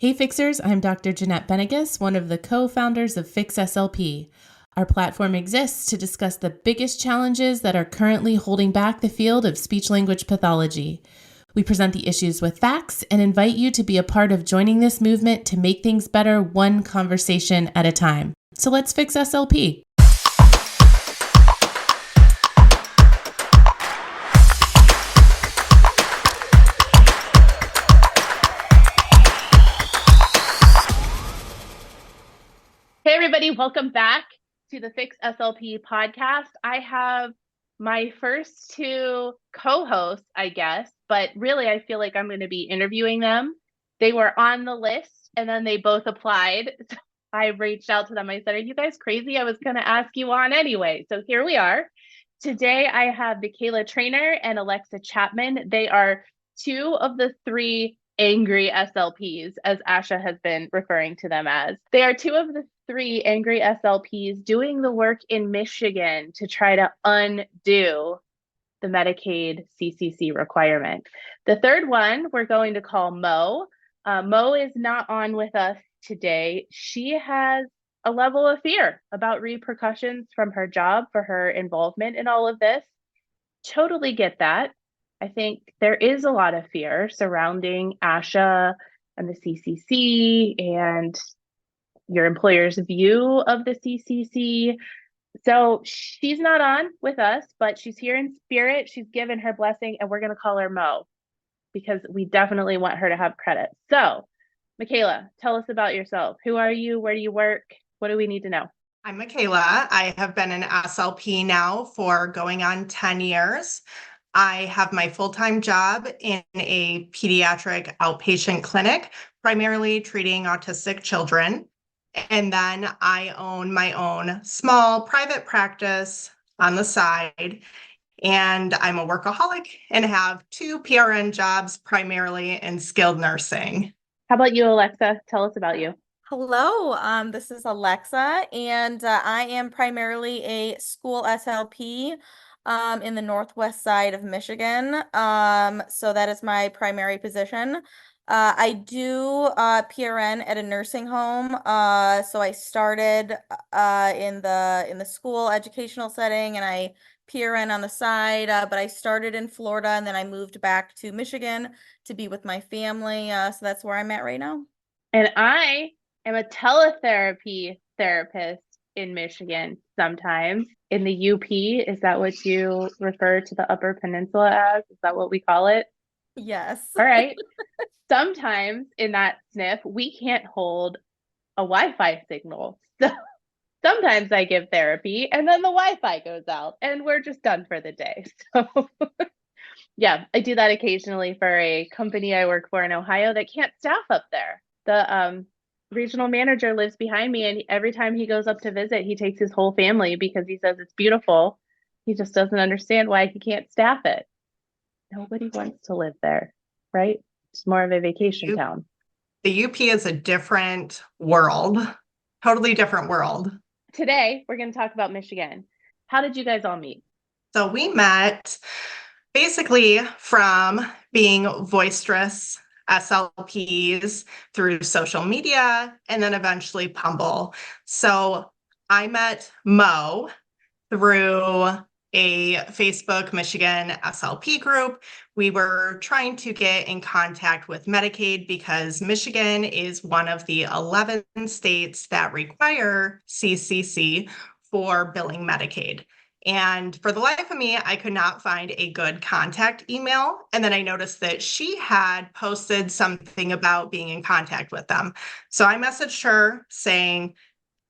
Hey Fixers, I'm Dr. Jeanette Benigas, one of the co-founders of Fix SLP. Our platform exists to discuss the biggest challenges that are currently holding back the field of speech-language pathology. We present the issues with facts and invite you to be a part of joining this movement to make things better one conversation at a time. So let's fix SLP. Hey everybody, welcome back to the Fix SLP podcast. I have my first two co-hosts, I guess, but really I feel like I'm going to be interviewing them. They were on the list and then they both applied. So I reached out to them. I said, are you guys crazy? I was going to ask you on anyway. So here we are. Today I have Mikayla Treynor and Alexa Chapman. They are two of the three angry SLPs, as Asha has been referring to them as. They are two of the three angry SLPs doing the work in Michigan to try to undo the Medicaid CCC requirement. The third one we're going to call Mo. Mo is not on with us today. She has a level of fear about repercussions from her job for her involvement in all of this. Totally get that. I think there is a lot of fear surrounding ASHA and the CCC and your employer's view of the CCC. So she's not on with us, but she's here in spirit. She's given her blessing, and we're going to call her Mo because we definitely want her to have credit. So, Mikayla, tell us about yourself. Who are you? Where do you work? What do we need to know? I'm Mikayla. I have been an SLP now for going on 10 years. I have my full-time job in a pediatric outpatient clinic, primarily treating autistic children. And then I own my own small private practice on the side. And I'm a workaholic and have two PRN jobs, primarily in skilled nursing. How about you, Alexa? Tell us about you. Hello, this is Alexa, and I am primarily a school SLP in the northwest side of Michigan. So that is my primary position. I do PRN at a nursing home. So I started in the school educational setting, and I PRN on the side. But I started in Florida, and then I moved back to Michigan to be with my family. So that's where I'm at right now. And I am a teletherapy therapist in Michigan sometimes. In the UP, is that what you refer to the Upper Peninsula as? Is that what we call it? Yes. All right. Sometimes in that SNF, we can't hold a Wi-Fi signal. So sometimes I give therapy and then the Wi-Fi goes out and we're just done for the day. So yeah, I do that occasionally for a company I work for in Ohio that can't staff up there. The regional manager lives behind me, and every time he goes up to visit, he takes his whole family because he says it's beautiful. He just doesn't understand why he can't staff it. Nobody wants to live there, right? It's more of a vacation town. The UP is a different world, totally different world. Today, we're going to talk about Michigan. How did you guys all meet? So we met basically from being boisterous SLPs through social media and then eventually Pumble. So I met Mo through a Facebook Michigan SLP group. We were trying to get in contact with Medicaid because Michigan is one of the 11 states that require CCC for billing Medicaid. And for the life of me, I could not find a good contact email. And then I noticed that she had posted something about being in contact with them. So I messaged her saying,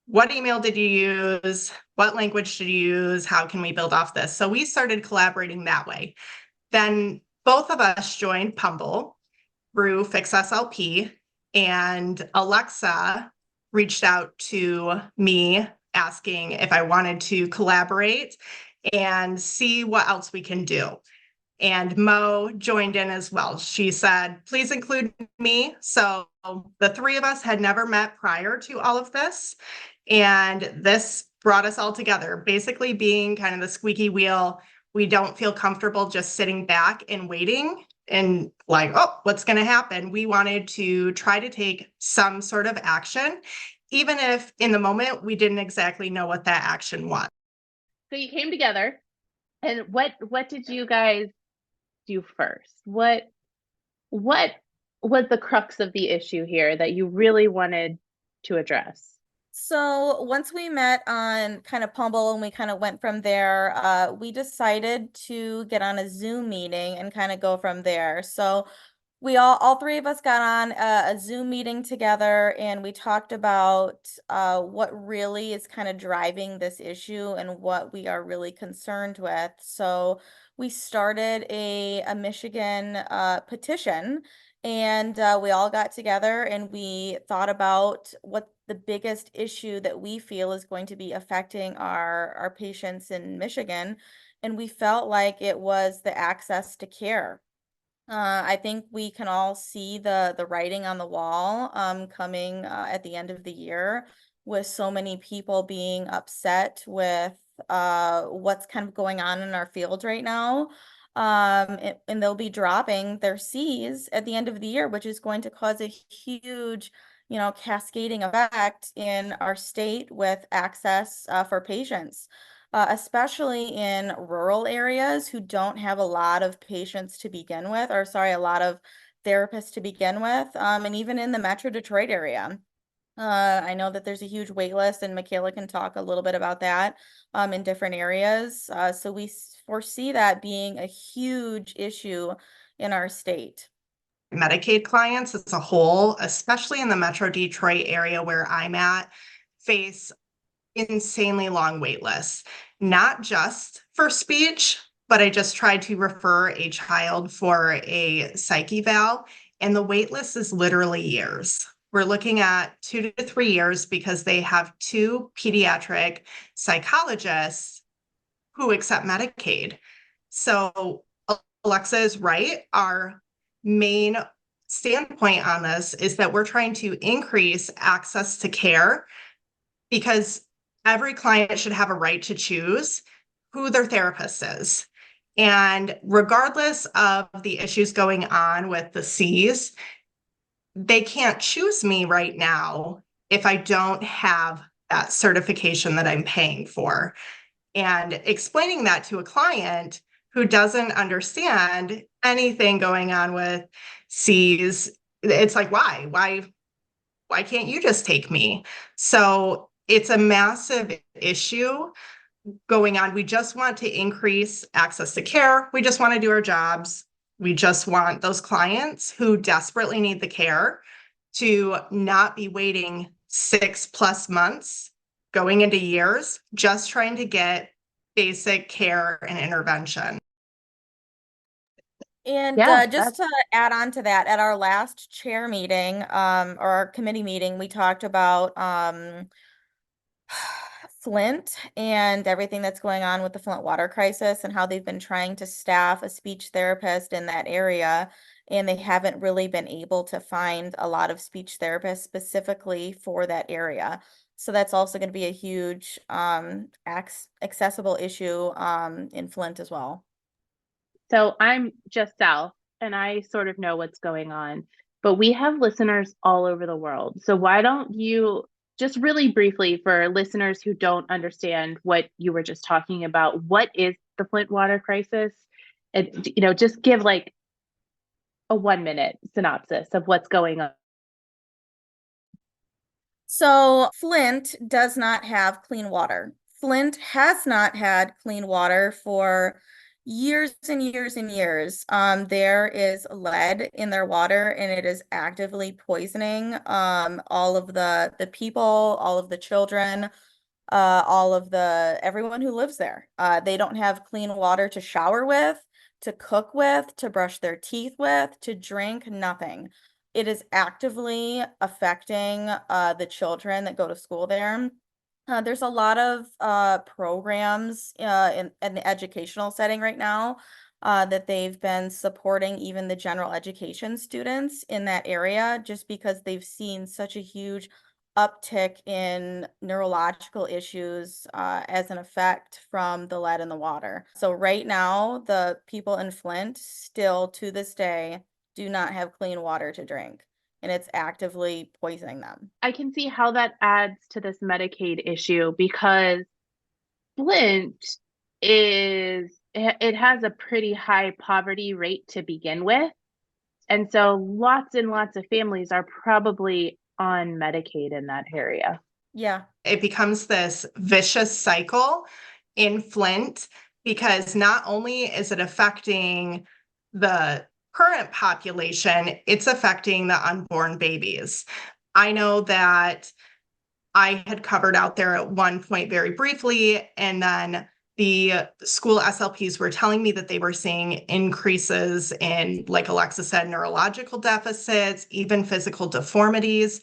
what email did you use? What language did you use? How can we build off this? So we started collaborating that way. Then both of us joined Pumble through Fix SLP, and Alexa reached out to me asking if I wanted to collaborate and see what else we can do. And Mo joined in as well. She said, please include me. So the three of us had never met prior to all of this. And this brought us all together, basically being kind of the squeaky wheel. We don't feel comfortable just sitting back and waiting. and like, oh, what's going to happen? We wanted to try to take some sort of action, even if in the moment we didn't exactly know what that action was. So you came together, and what did you guys do first? What was the crux of the issue here that you really wanted to address? So once we met on kind of Pumble and we kind of went from there, we decided to get on a Zoom meeting and kind of go from there. So we all three of us got on a Zoom meeting together, and we talked about what really is kind of driving this issue and what we are really concerned with. So we started a Michigan petition, and we all got together and we thought about what the biggest issue that we feel is going to be affecting our patients in Michigan. And we felt like it was the access to care. I think we can all see the writing on the wall coming at the end of the year, with so many people being upset with what's kind of going on in our field right now. And they'll be dropping their Cs at the end of the year, which is going to cause a huge, cascading effect in our state with access for patients. Especially in rural areas who don't have a lot of patients to begin with, or sorry, a lot of therapists to begin with, and even in the Metro Detroit area. I know that there's a huge wait list, and Mikayla can talk a little bit about that in different areas. So we foresee that being a huge issue in our state. Medicaid clients as a whole, especially in the Metro Detroit area where I'm at, face insanely long wait lists, not just for speech, but I just tried to refer a child for a psych eval, and the wait list is literally years. We're looking at 2 to 3 years because they have 2 pediatric psychologists who accept Medicaid. So Alexa is right. Our main standpoint on this is that we're trying to increase access to care, because every client should have a right to choose who their therapist is. And regardless of the issues going on with the Cs, they can't choose me right now if I don't have that certification that I'm paying for. And explaining that to a client who doesn't understand anything going on with Cs, it's like, why can't you just take me? So it's a massive issue going on. We just want to increase access to care. We just want to do our jobs. We just want those clients who desperately need the care to not be waiting 6+ months, going into years, just trying to get basic care and intervention. And Yeah, just to add on to that, at our last chair meeting, or our committee meeting, we talked about Flint and everything that's going on with the Flint water crisis and how they've been trying to staff a speech therapist in that area, and they haven't really been able to find a lot of speech therapists specifically for that area. So that's also going to be a huge accessible issue in Flint as well. so I'm just south, and I sort of know what's going on, but we have listeners all over the world. So why don't you just really briefly, for listeners who don't understand what you were just talking about, what is the Flint water crisis? And just give like a 1-minute synopsis of what's going on. So Flint does not have clean water. Flint has not had clean water for years and years and years. There is lead in their water, and it is actively poisoning all of the people, all of the children, all of everyone who lives there. They don't have clean water to shower with, to cook with, to brush their teeth with, to drink, nothing. It is actively affecting the children that go to school there. There's a lot of programs in the educational setting right now that they've been supporting even the general education students in that area, just because they've seen such a huge uptick in neurological issues as an effect from the lead in the water. So right now, the people in Flint still to this day do not have clean water to drink, and it's actively poisoning them. I can see how that adds to this Medicaid issue because Flint it has a pretty high poverty rate to begin with. And so lots and lots of families are probably on Medicaid in that area. Yeah. It becomes this vicious cycle in Flint because not only is it affecting the current population, it's affecting the unborn babies. I know that I had covered out there at one point very briefly, and then the school SLPs were telling me that they were seeing increases in, like Alexa said, neurological deficits, even physical deformities.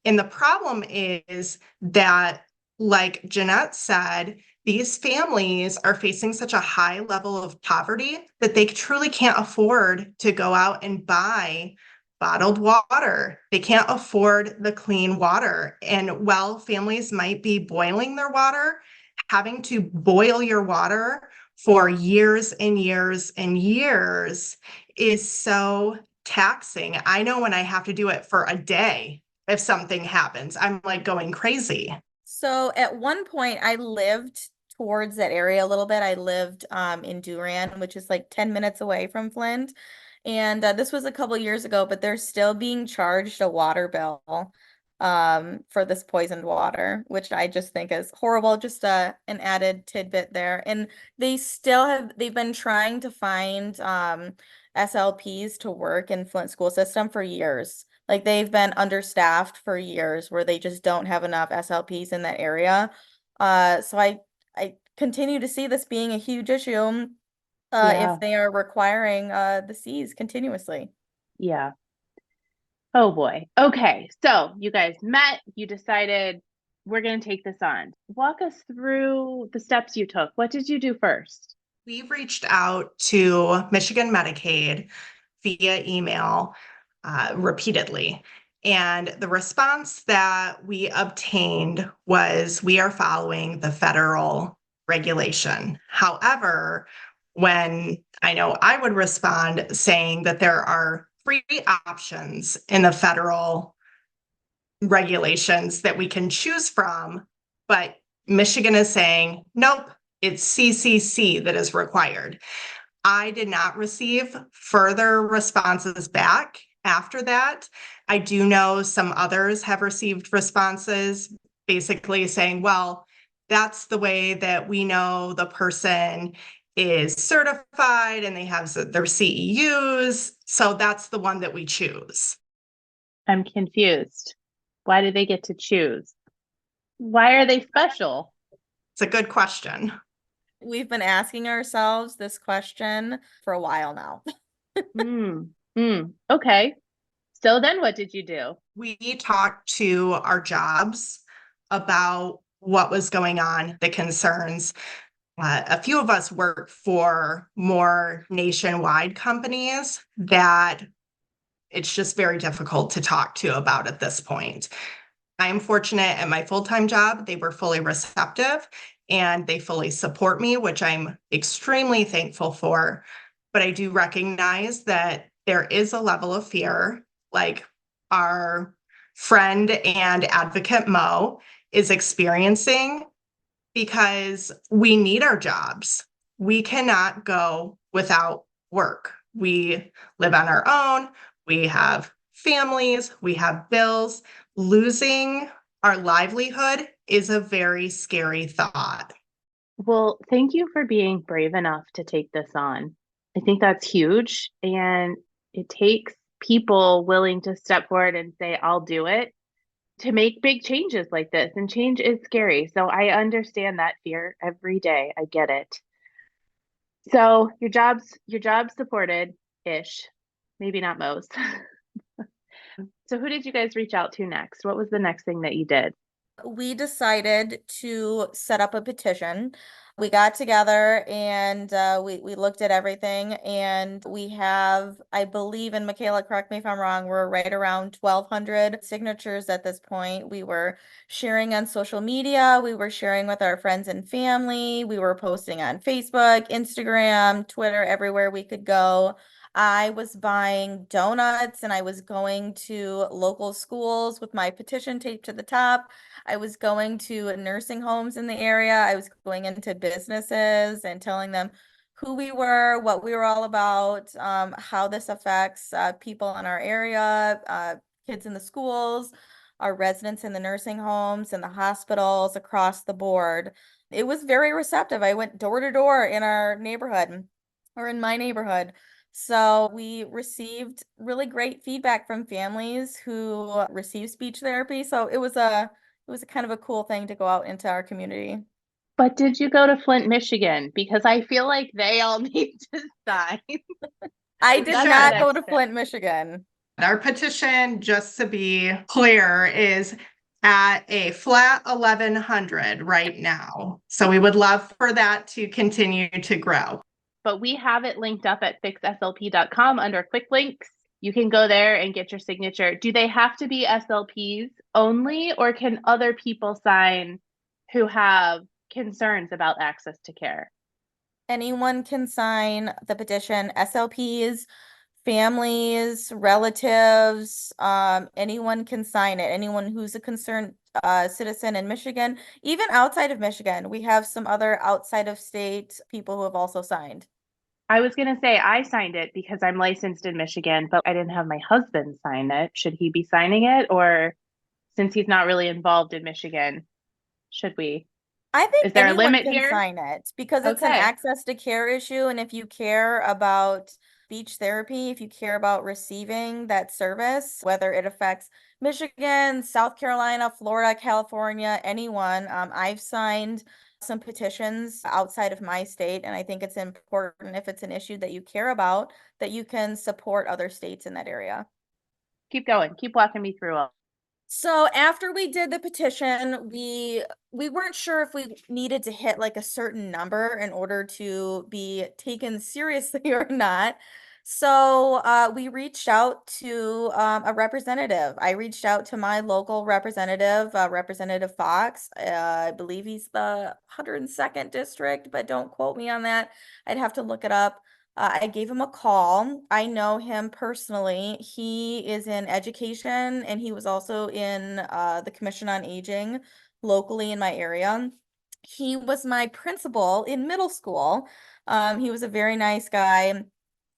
And the problem is that, like Jeanette said, these families are facing such a high level of poverty that they truly can't afford to go out and buy bottled water. They can't afford the clean water. And while families might be boiling their water, having to boil your water for years and years and years is so taxing. I know when I have to do it for a day, if something happens, I'm like going crazy. So at one point, I lived towards that area a little bit. I lived in Duran, which is like 10 minutes away from Flint. And this was a couple years ago, but they're still being charged a water bill for this poisoned water, which I just think is horrible. Just an added tidbit there. And they've been trying to find SLPs to work in Flint school system for years. Like they've been understaffed for years where they just don't have enough SLPs in that area. So I continue to see this being a huge issue Yeah. if they are requiring the Cs continuously. Yeah. Oh boy. Okay. So you guys met, you decided we're going to take this on. Walk us through the steps you took. What did you do first? We've reached out to Michigan Medicaid via email repeatedly. And the response that we obtained was we are following the federal regulation. However, when I know I would respond saying that there are three options in the federal regulations that we can choose from, but Michigan is saying, nope, it's CCC that is required. I did not receive further responses back after that. I do know some others have received responses basically saying, well, that's the way that we know the person is certified and they have their CEUs. So that's the one that we choose. I'm confused. Why do they get to choose? Why are they special? It's a good question. We've been asking ourselves this question for a while now. Okay. So then what did you do? We talked to our jobs about what was going on, the concerns. A few of us work for more nationwide companies that it's just very difficult to talk to about at this point. I am fortunate at my full-time job, they were fully receptive and they fully support me, which I'm extremely thankful for. But I do recognize that there is a level of fear, like our friend and advocate Mo is experiencing, because we need our jobs. We cannot go without work. We live on our own. We have families. We have bills. Losing our livelihood is a very scary thought. Well, thank you for being brave enough to take this on. I think that's huge. And it takes people willing to step forward and say, I'll do it to make big changes like this. And change is scary. So I understand that fear every day. I get it. So your job's supported-ish, maybe not most. So who did you guys reach out to next? What was the next thing that you did? We decided to set up a petition. We got together and we looked at everything, and we have, I believe, and Mikayla, correct me if I'm wrong, we're right around 1,200 signatures at this point. We were sharing on social media, we were sharing with our friends and family, we were posting on Facebook, Instagram, Twitter, everywhere we could go. I was buying donuts and I was going to local schools with my petition taped to the top. I was going to nursing homes in the area. I was going into businesses and telling them who we were, what we were all about, how this affects people in our area, kids in the schools, our residents in the nursing homes and the hospitals across the board. It was very receptive. I went door to door in our neighborhood or in my neighborhood. So we received really great feedback from families who receive speech therapy. So it was a kind of a cool thing to go out into our community. But did you go to Flint, Michigan? Because I feel like they all need to sign. I did That's the not go next to step. Flint, Michigan. Our petition, just to be clear, is at a flat 1,100 right now. So we would love for that to continue to grow. But we have it linked up at fixslp.com under quick links. You can go there and get your signature. Do they have to be SLPs only, or can other people sign who have concerns about access to care? Anyone can sign the petition, SLPs, families, relatives, anyone can sign it. Anyone who's a concerned citizen in Michigan, even outside of Michigan. We have some other outside of state people who have also signed. I was going to say I signed it because I'm licensed in Michigan, but I didn't have my husband sign it. Should he be signing it? Or since he's not really involved in Michigan, should we? I think Is there a anyone limit can here? sign it because it's an Okay. access to care issue. And if you care about speech therapy, if you care about receiving that service, whether it affects Michigan, South Carolina, Florida, California, anyone, I've signed some petitions outside of my state. And I think it's important, if it's an issue that you care about, that you can support other states in that area. Keep going. Keep walking me through it. So after we did the petition, we weren't sure if we needed to hit like a certain number in order to be taken seriously or not. So we reached out to a representative. I reached out to my local representative, Representative Fox. I believe he's the 102nd district, but don't quote me on that. I'd have to look it up. I gave him a call. I know him personally. He is in education and he was also in the Commission on Aging locally in my area. He was my principal in middle school. He was a very nice guy.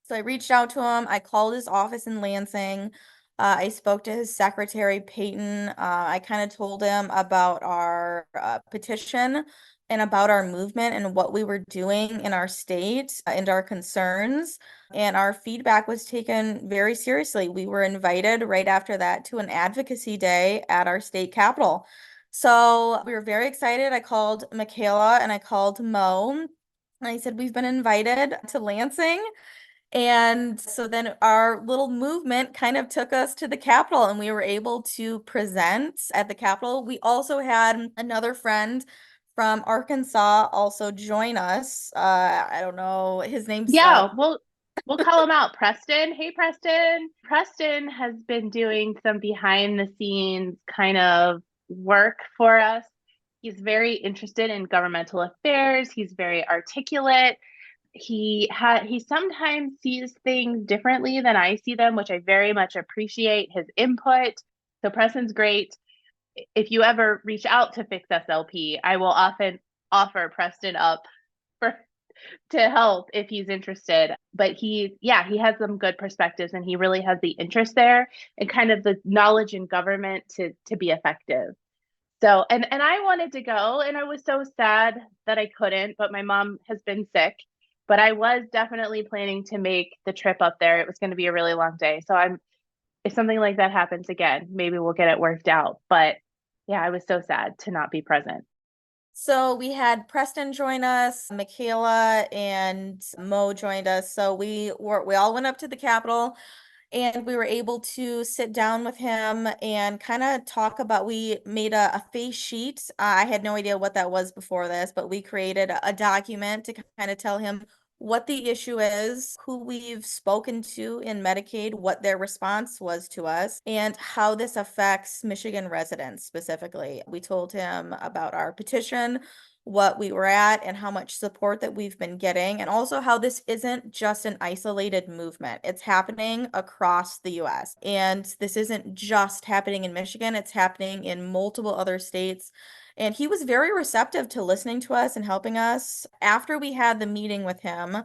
So I reached out to him. I called his office in Lansing. I spoke to his secretary, Peyton. I kind of told him about our petition and about our movement and what we were doing in our state and our concerns. And our feedback was taken very seriously. We were invited right after that to an advocacy day at our state capitol. So we were very excited. I called Mikayla and I called Mo. And I said, we've been invited to Lansing. And so then our little movement kind of took us to the Capitol and we were able to present at the Capitol. We also had another friend from Arkansas also join us. I don't know, his name's Yeah, we'll call him out. Preston. Hey, Preston. Preston has been doing some behind the scenes kind of work for us. He's very interested in governmental affairs. He's very articulate. He sometimes sees things differently than I see them, which I very much appreciate his input. So Preston's great. If you ever reach out to Fix SLP, I will often offer Preston up for to help if he's interested. But he has some good perspectives and he really has the interest there and kind of the knowledge in government to be effective. So and I wanted to go and I was so sad that I couldn't, but my mom has been sick. But I was definitely planning to make the trip up there. It was going to be a really long day. So if something like that happens again, maybe we'll get it worked out. But yeah, I was so sad to not be present. So we had Preston join us, Mikayla and Mo joined us. So we all went up to the Capitol. And we were able to sit down with him and kind of talk about, we made a face sheet. I had no idea what that was before this, but we created a document to kind of tell him what the issue is, who we've spoken to in Medicaid, what their response was to us, and how this affects Michigan residents specifically. We told him about our petition, what we were at, and how much support that we've been getting, and also how this isn't just an isolated movement. It's happening across the US. And this isn't just happening in Michigan, it's happening in multiple other states. And he was very receptive to listening to us and helping us. After we had the meeting with him,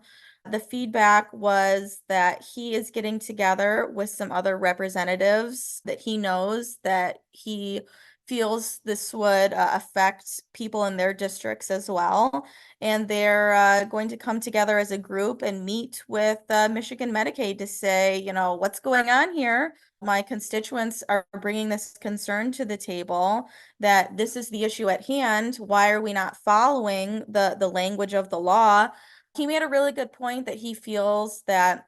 the feedback was that he is getting together with some other representatives that he knows, that he feels this would affect people in their districts as well. And they're going to come together as a group and meet with Michigan Medicaid to say, what's going on here? My constituents are bringing this concern to the table, that this is the issue at hand. Why are we not following the language of the law? He made a really good point that he feels that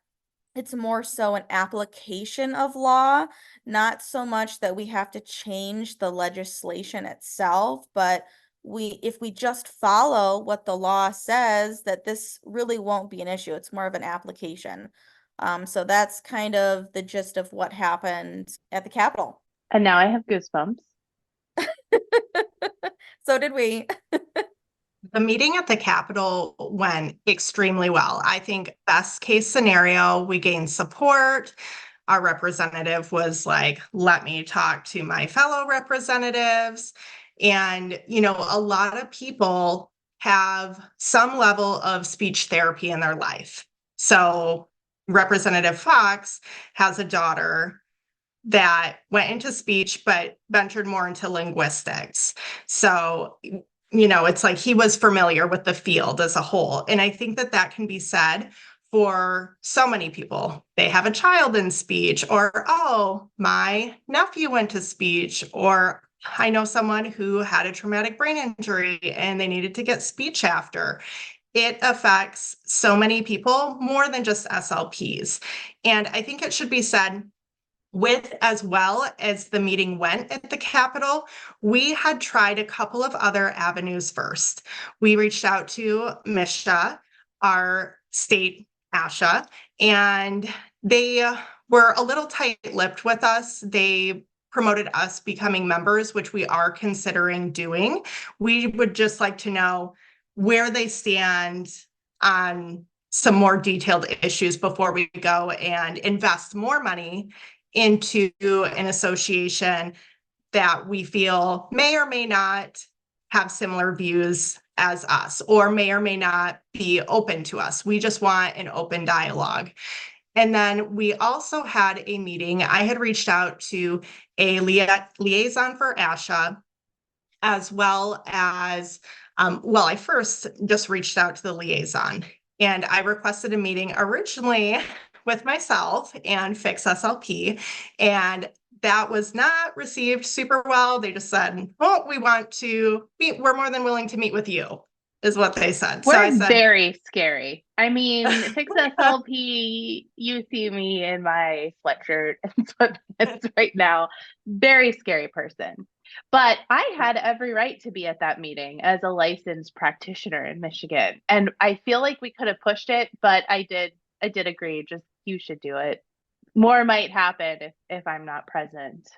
it's more so an application of law, not so much that we have to change the legislation itself, but if we just follow what the law says, that this really won't be an issue. It's more of an application. So that's kind of the gist of what happened at the Capitol. And now I have goosebumps. So did we. The meeting at the Capitol went extremely well. I think best case scenario, we gained support. Our representative was like, let me talk to my fellow representatives. And, a lot of people have some level of speech therapy in their life. So Representative Fox has a daughter that went into speech, but ventured more into linguistics. So it's like he was familiar with the field as a whole. And I think that can be said for so many people. They have a child in speech, or, oh, my nephew went to speech, or I know someone who had a traumatic brain injury and they needed to get speech after. It affects so many people, more than just SLPs. And I think it should be said, with as well as the meeting went at the Capitol, we had tried a couple of other avenues first. We reached out to MISHA, our state ASHA, and they were a little tight-lipped with us. They promoted us becoming members, which we are considering doing. We would just like to know where they stand on some more detailed issues before we go and invest more money into an association that we feel may or may not have similar views as us, or may not be open to us. We just want an open dialogue. And then we also had a meeting. I had reached out to a liaison for ASHA, as well as, I first just reached out to the liaison, and I requested a meeting originally with myself and Fix SLP, and that was not received super well. They just said, "Oh, we want to meet. We're more than willing to meet with you," is what they said. We're so I said, very scary. I mean, Fix SLP, you see me in my sweatshirt and sweatpants right now. Very scary person. But I had every right to be at that meeting as a licensed practitioner in Michigan. And I feel like we could have pushed it, but I did agree. Just, you should do it. More might happen if I'm not present.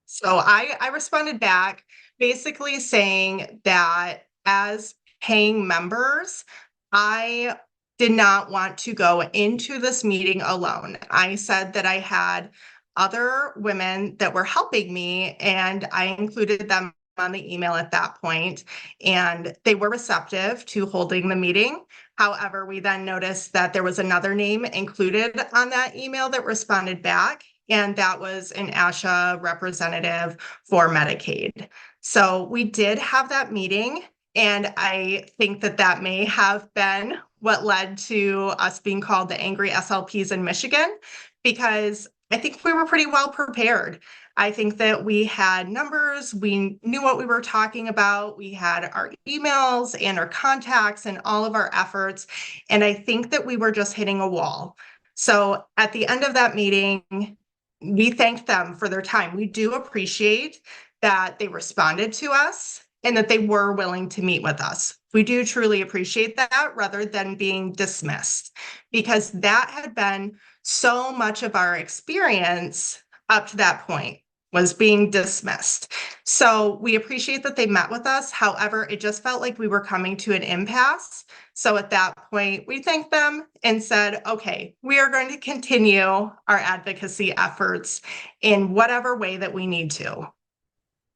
So I responded back basically saying that as paying members, I did not want to go into this meeting alone. I said that I had other women that were helping me, and I included them on the email at that point, and they were receptive to holding the meeting. However, we then noticed that there was another name included on that email that responded back, and that was an ASHA representative for Medicaid. So we did have that meeting, and I think that may have been what led to us being called the angry SLPs in Michigan, because I think we were pretty well prepared. I think that we had numbers, we knew what we were talking about, we had our emails and our contacts and all of our efforts, and I think that we were just hitting a wall. So at the end of that meeting, we thanked them for their time. We do appreciate that they responded to us and that they were willing to meet with us. We do truly appreciate that rather than being dismissed, because that had been so much of our experience up to that point, was being dismissed. So we appreciate that they met with us. However, it just felt like we were coming to an impasse. So at that point, we thanked them and said, okay, we are going to continue our advocacy efforts in whatever way that we need to.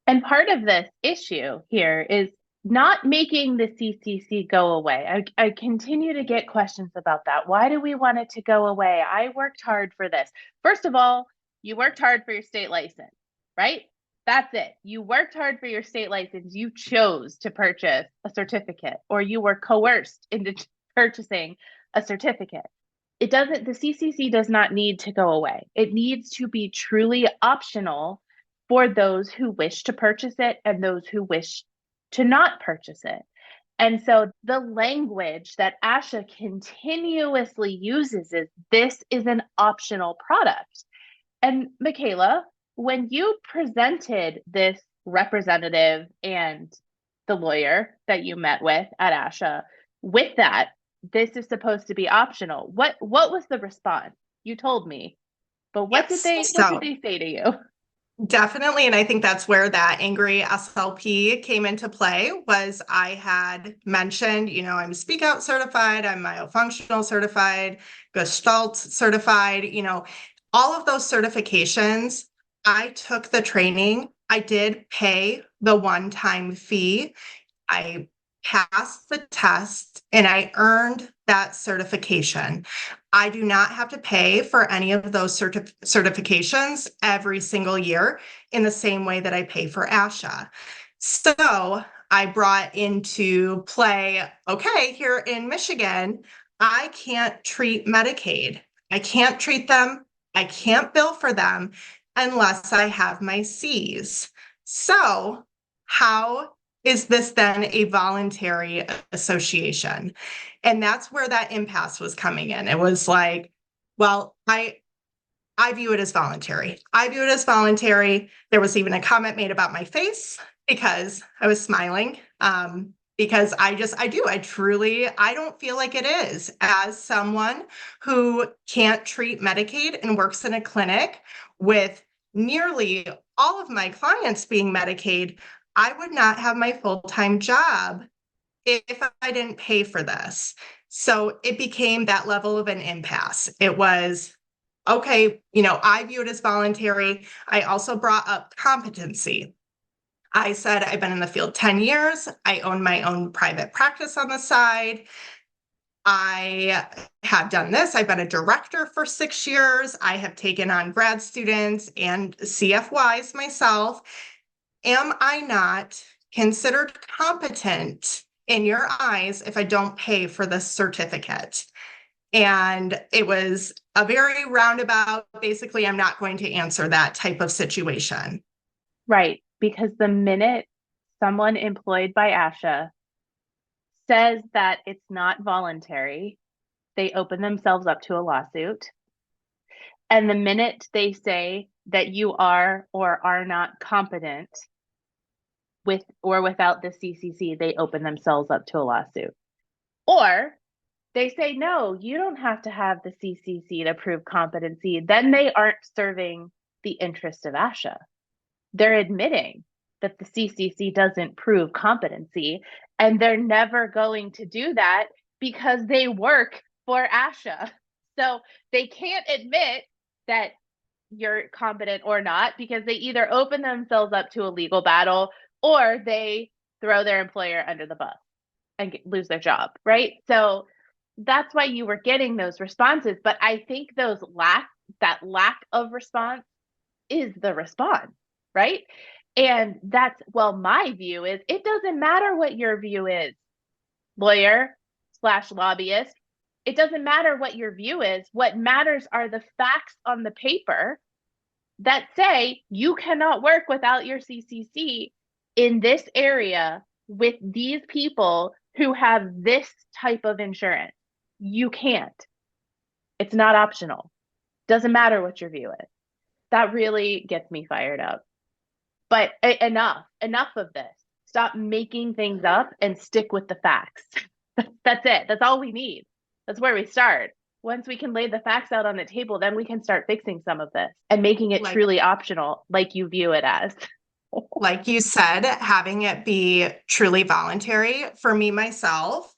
And part of this issue here is not making the CCC go away. I continue to get questions about that. Why do we want it to go away? I worked hard for this. First of all, you worked hard for your state license, right? That's it. You worked hard for your state license. You chose to purchase a certificate, or you were coerced into purchasing a certificate. The CCC does not need to go away. It needs to be truly optional for those who wish to purchase it and those who wish to not purchase it. And so the language that ASHA continuously uses is, this is an optional product. And Mikayla, when you presented this representative and the lawyer that you met with at ASHA with that, this is supposed to be optional, what was the response? You told me, but what did they say to you? Definitely. And I think that's where that angry SLP came into play. Was I had mentioned, I'm Speak Out certified, I'm myofunctional certified, Gestalt certified, all of those certifications. I took the training. I did pay the one-time fee. I passed the test and I earned that certification. I do not have to pay for any of those certifications every single year in the same way that I pay for ASHA. So I brought into play, okay, here in Michigan, I can't treat Medicaid. I can't treat them. I can't bill for them unless I have my Cs. So how is this then a voluntary association? And that's where that impasse was coming in. It was like, well, I view it as voluntary. I view it as voluntary. There was even a comment made about my face because I was smiling. Because I don't feel like it is. As someone who can't treat Medicaid and works in a clinic with nearly all of my clients being Medicaid, I would not have my full-time job if I didn't pay for this. So it became that level of an impasse. It was, okay, I view it as voluntary. I also brought up competency. I said, I've been in the field 10 years. I own my own private practice on the side. I have done this. I've been a director for 6 years. I have taken on grad students and CFYs myself. Am I not considered competent in your eyes if I don't pay for this certificate? And it was a very roundabout, basically, I'm not going to answer that type of situation. Right, because the minute someone employed by ASHA says that it's not voluntary, they open themselves up to a lawsuit. And the minute they say that you are or are not competent with or without the CCC, they open themselves up to a lawsuit. Or they say, no, you don't have to have the CCC to prove competency. Then they aren't serving the interest of ASHA. They're admitting that the CCC doesn't prove competency, and they're never going to do that because they work for ASHA. So they can't admit that you're competent or not, because they either open themselves up to a legal battle or they throw their employer under the bus and lose their job, right? So that's why you were getting those responses. But I think that lack of response is the response, right? And that's, well, my view is, it doesn't matter what your view is, lawyer/lobbyist. It doesn't matter what your view is. What matters are the facts on the paper that say you cannot work without your CCC in this area with these people who have this type of insurance. You can't. It's not optional. Doesn't matter what your view is. That really gets me fired up. But enough of this. Stop making things up and stick with the facts. That's it. That's all we need. That's where we start. Once we can lay the facts out on the table, then we can start fixing some of this and making it truly optional, like you view it as. Like you said, having it be truly voluntary for me, myself,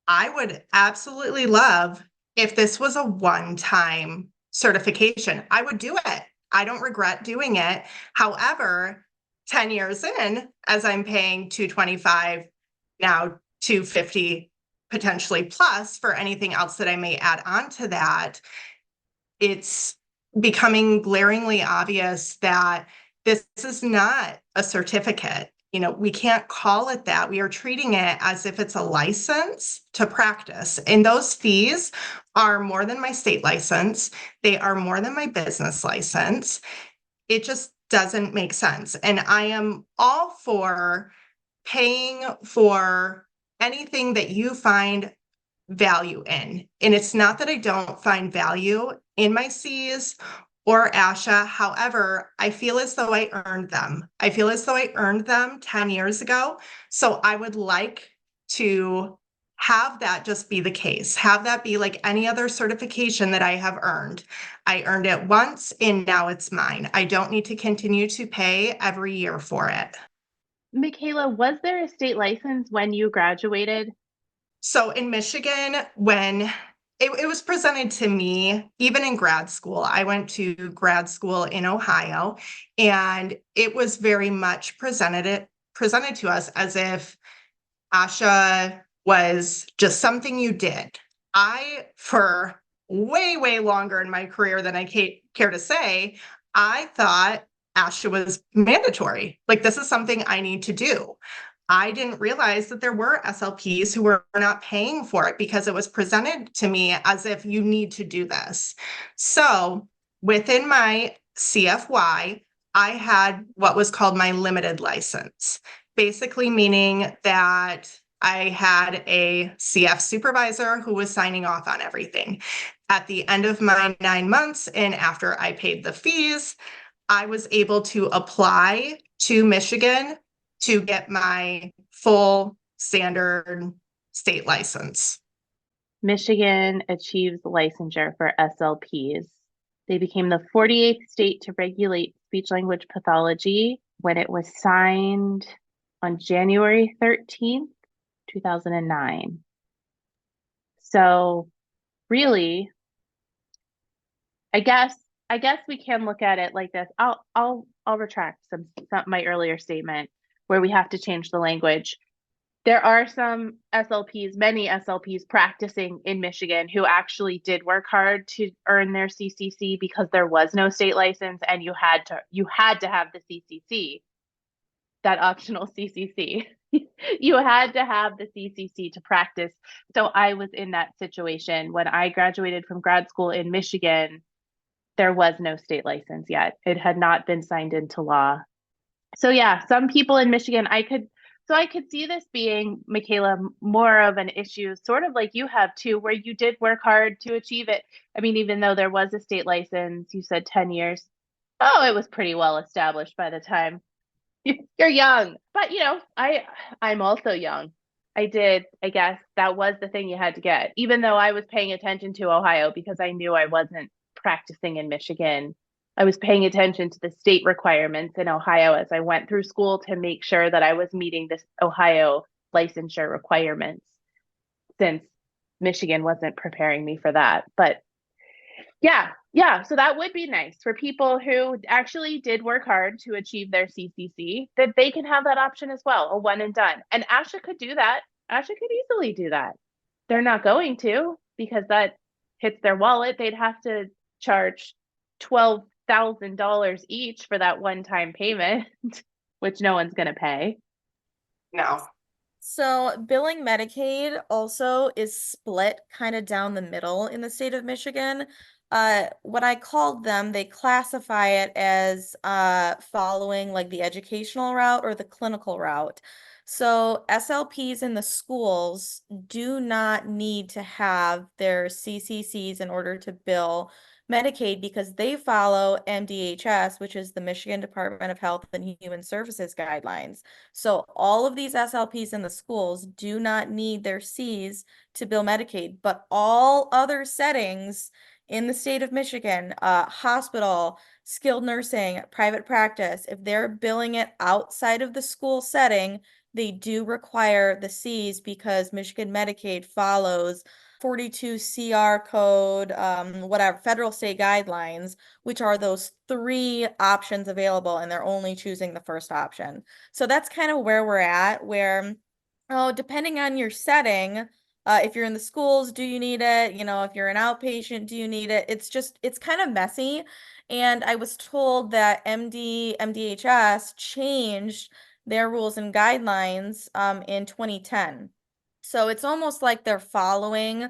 I would absolutely love if this was a one-time certification. I would do it. I don't regret doing it. However, 10 years in, as I'm paying $225, now $250 potentially plus for anything else that I may add on to that, it's becoming glaringly obvious that this is not a certificate. You know, we can't call it that. We are treating it as if it's a license to practice. And those fees are more than my state license. They are more than my business license. It just doesn't make sense. And I am all for paying for anything that you find value in. And it's not that I don't find value in my C's or ASHA. However, I feel as though I earned them. I feel as though I earned them 10 years ago. So I would like to have that just be the case. Have that be like any other certification that I have earned. I earned it once and now it's mine. I don't need to continue to pay every year for it. Mikayla, was there a state license when you graduated? So in Michigan, when it was presented to me, even in grad school, I went to grad school in Ohio, and it was very much presented to us as if ASHA was just something you did. For way, way longer in my career than I care to say, I thought ASHA was mandatory. Like, this is something I need to do. I didn't realize that there were SLPs who were not paying for it because it was presented to me as if you need to do this. So within my CFY, I had what was called my limited license, basically meaning that I had a CF supervisor who was signing off on everything. At the end of my 9 months and after I paid the fees, I was able to apply to Michigan to get my full standard state license. Michigan achieves licensure for SLPs. They became the 48th state to regulate speech language pathology when it was signed on January 13th, 2009. So really, I guess we can look at it like this. I'll retract some my earlier statement where we have to change the language. There are some SLPs, many SLPs practicing in Michigan who actually did work hard to earn their CCC because there was no state license and you had to have the CCC, that optional CCC. You had to have the CCC to practice. So I was in that situation when I graduated from grad school in Michigan. There was no state license yet. It had not been signed into law. So yeah, some people in Michigan, I could see this being, Mikayla, more of an issue, sort of like you have too, where you did work hard to achieve it. I mean, even though there was a state license, you said 10 years. Oh, it was pretty well established by the time. You're young, but I'm also young. I guess that was the thing you had to get, even though I was paying attention to Ohio because I knew I wasn't practicing in Michigan. I was paying attention to the state requirements in Ohio as I went through school to make sure that I was meeting this Ohio licensure requirements, since Michigan wasn't preparing me for that. But yeah, so that would be nice for people who actually did work hard to achieve their CCC, that they can have that option as well, a one and done. And ASHA could do that. ASHA could easily do that. They're not going to, because that hits their wallet. They'd have to charge $12,000 each for that one-time payment, which no one's going to pay. No. So billing Medicaid also is split kind of down the middle in the state of Michigan. what I called them, they classify it as following like the educational route or the clinical route. So SLPs in the schools do not need to have their CCCs in order to bill Medicaid because they follow MDHS, which is the Michigan Department of Health and Human Services guidelines. So all of these SLPs in the schools do not need their Cs to bill Medicaid, but all other settings in the state of Michigan, hospital, skilled nursing, private practice, if they're billing it outside of the school setting, they do require the Cs because Michigan Medicaid follows 42 CR code, whatever, federal state guidelines, which are those three options available, and they're only choosing the first option. So that's kind of where we're at, where, oh, depending on your setting, if you're in the schools, do you need it? You know, if you're an outpatient, do you need it? It's kind of messy. And I was told that MDHS changed their rules and guidelines in 2010. So it's almost like they're following.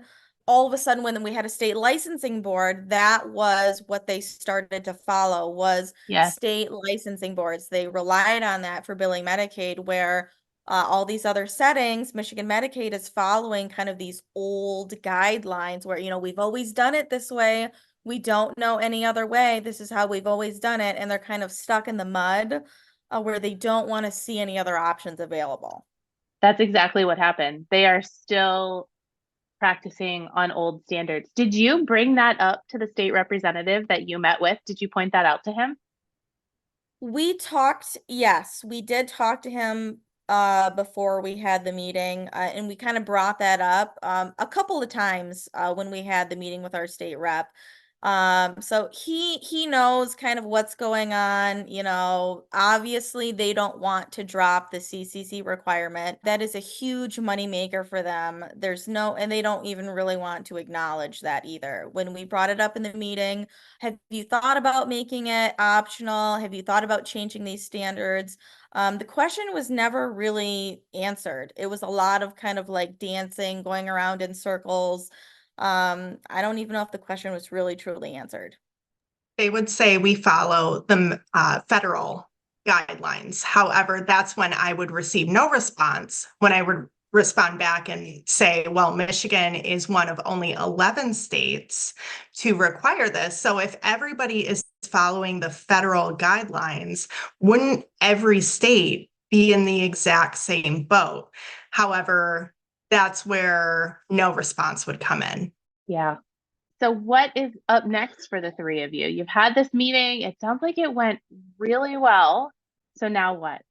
All of a sudden, when we had a state licensing board, that was what they started to follow was Yes. state licensing boards. They relied on that for billing Medicaid, where all these other settings, Michigan Medicaid is following kind of these old guidelines where, you know, we've always done it this way. We don't know any other way. This is how we've always done it. And they're kind of stuck in the mud where they don't want to see any other options available. That's exactly what happened. They are still practicing on old standards. Did you bring that up to the state representative that you met with? Did you point that out to him? We talked, yes, we did talk to him before we had the meeting, and we kind of brought that up a couple of times when we had the meeting with our state rep. So he knows kind of what's going on. You know, obviously they don't want to drop the CCC requirement. That is a huge moneymaker for them. And they don't even really want to acknowledge that either. When we brought it up in the meeting, have you thought about making it optional? Have you thought about changing these standards? The question was never really answered. It was a lot of kind of like dancing, going around in circles. I don't even know if the question was really truly answered. They would say we follow the federal guidelines. However, that's when I would receive no response. When I would respond back and say, well, Michigan is one of only 11 states to require this. So if everybody is following the federal guidelines, wouldn't every state be in the exact same boat? However, that's where no response would come in. Yeah. So what is up next for the three of you? You've had this meeting. It sounds like it went really well. So now what?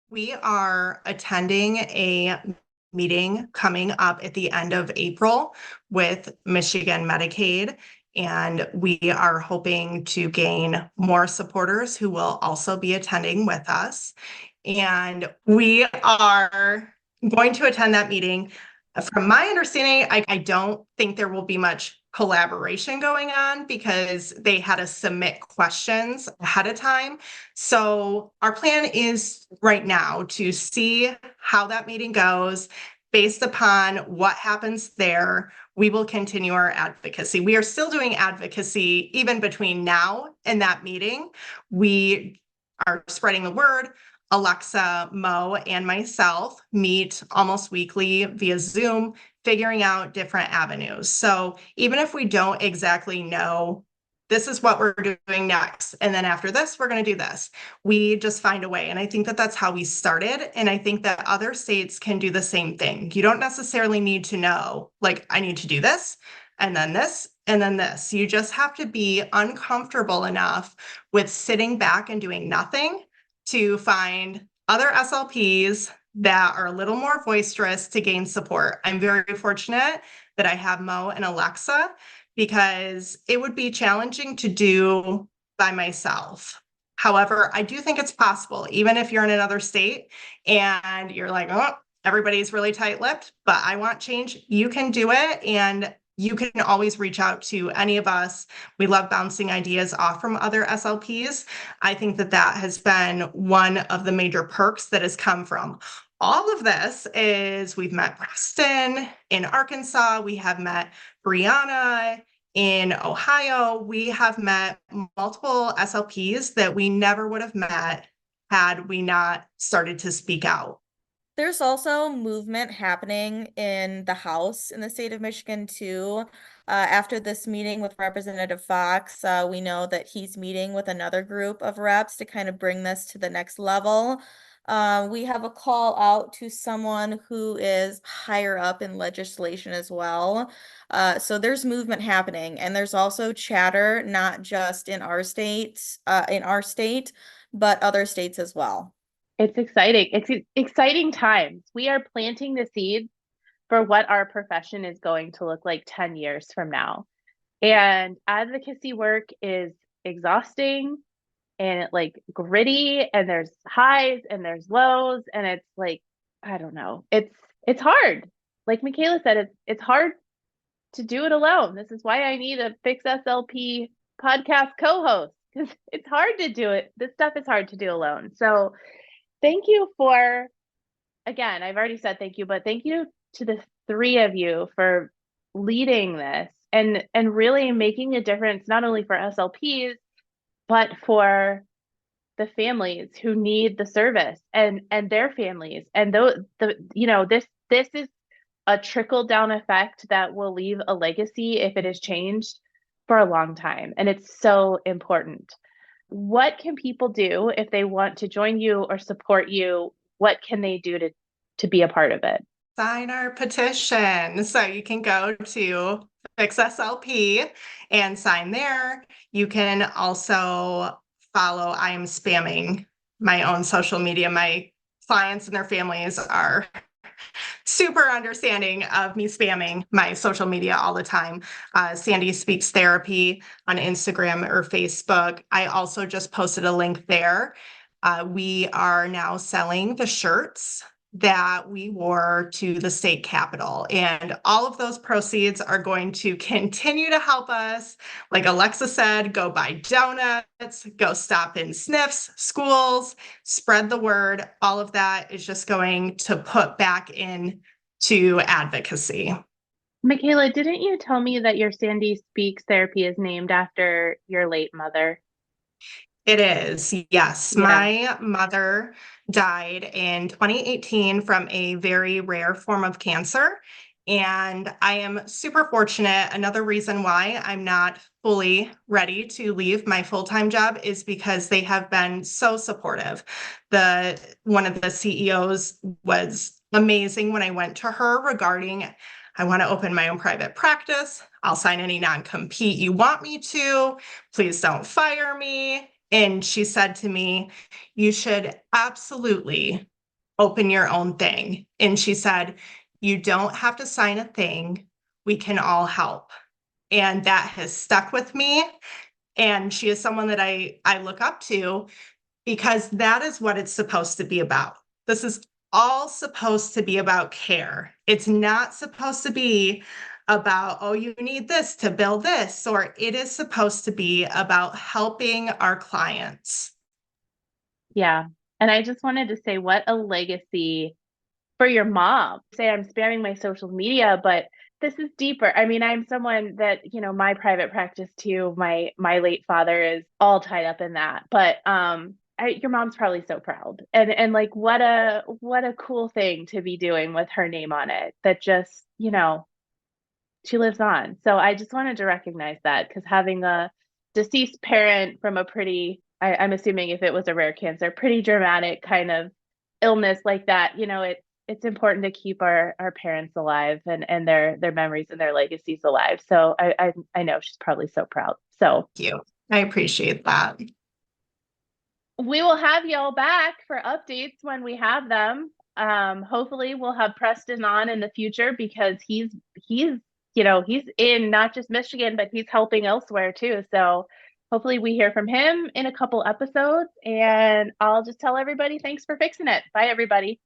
We are attending a meeting coming up at the end of April with Michigan Medicaid, and we are hoping to gain more supporters who will also be attending with us. And we are going to attend that meeting. From my understanding, I don't think there will be much collaboration going on because they had to submit questions ahead of time. So our plan is right now to see how that meeting goes. Based upon what happens there, we will continue our advocacy. We are still doing advocacy even between now and that meeting. We are spreading the word. Alexa, Mo, and myself meet almost weekly via Zoom, figuring out different avenues. So even if we don't exactly know this is what we're doing next, and then after this, we're going to do this, we just find a way. And I think that that's how we started. And I think that other states can do the same thing. You don't necessarily need to know, like, I need to do this, and then this, and then this. You just have to be uncomfortable enough with sitting back and doing nothing to find other SLPs that are a little more boisterous to gain support. I'm very fortunate that I have Mo and Alexa because it would be challenging to do by myself. However, I do think it's possible, even if you're in another state and you're like, oh, everybody's really tight-lipped, but I want change. You can do it, and you can always reach out to any of us. We love bouncing ideas off from other SLPs. I think that that has been one of the major perks that has come from all of this is we've met Preston in Arkansas. We have met Brianna in Ohio, we have met multiple SLPs that we never would have met had we not started to speak out. There's also movement happening in the House in the state of Michigan too. After this meeting with Representative Fox, we know that he's meeting with another group of reps to kind of bring this to the next level. We have a call out to someone who is higher up in legislation as well. So there's movement happening, and there's also chatter, not just in our state, but other states as well. It's exciting. It's exciting times. We are planting the seeds for what our profession is going to look like 10 years from now. And advocacy work is exhausting and like gritty, and there's highs and there's lows, and it's like, I don't know. It's hard. Like Mikayla said, it's hard to do it alone. This is why I need a Fix SLP podcast co-host, because it's hard to do it. This stuff is hard to do alone. So thank you for, again, I've already said thank you, but thank you to the three of you for leading this and really making a difference, not only for SLPs, but for the families who need the service and their families. And this is a trickle down effect that will leave a legacy if it is changed for a long time. And it's so important. What can people do if they want to join you or support you? What can they do to be a part of it? Sign our petition. So you can go to Fix SLP and sign there. You can also follow. I am spamming my own social media. My clients and their families are super understanding of me spamming my social media all the time. Sandy Speaks Therapy on Instagram or Facebook. I also just posted a link there. We are now selling the shirts that we wore to the state capitol, and all of those proceeds are going to continue to help us. Like Alexa said, go buy donuts, go stop in SNFs, schools, spread the word. All of that is just going to put back in to advocacy. Mikayla, didn't you tell me that your Sandy Speaks Therapy is named after your late mother? It is, yes. Yeah. My mother died in 2018 from a very rare form of cancer. And I am super fortunate. Another reason why I'm not fully ready to leave my full-time job is because they have been so supportive. One of the CEOs was amazing when I went to her regarding, I want to open my own private practice. I'll sign any non-compete you want me to. Please don't fire me. And she said to me, you should absolutely open your own thing. And she said, you don't have to sign a thing. We can all help. And that has stuck with me. And she is someone that I look up to, because that is what it's supposed to be about. This is all supposed to be about care. It's not supposed to be about, oh, you need this to build this, or it is supposed to be about helping our clients. Yeah. And I just wanted to say, what a legacy for your mom. Say I'm spamming my social media, but this is deeper. I mean, I'm someone that, my private practice too, my late father is all tied up in that. But your mom's probably so proud. And like what a cool thing to be doing with her name on it, that just, she lives on. So I just wanted to recognize that, because having a deceased parent from a pretty, I'm assuming if it was a rare cancer, pretty dramatic kind of illness like that, it's important to keep our parents alive and their memories and their legacies alive. So I know she's probably so proud. So thank you. I appreciate that. We will have y'all back for updates when we have them. Hopefully we'll have Preston on in the future, because he's in not just Michigan, but he's helping elsewhere too. So hopefully we hear from him in a couple episodes, and I'll just tell everybody, thanks for fixing it. Bye, everybody.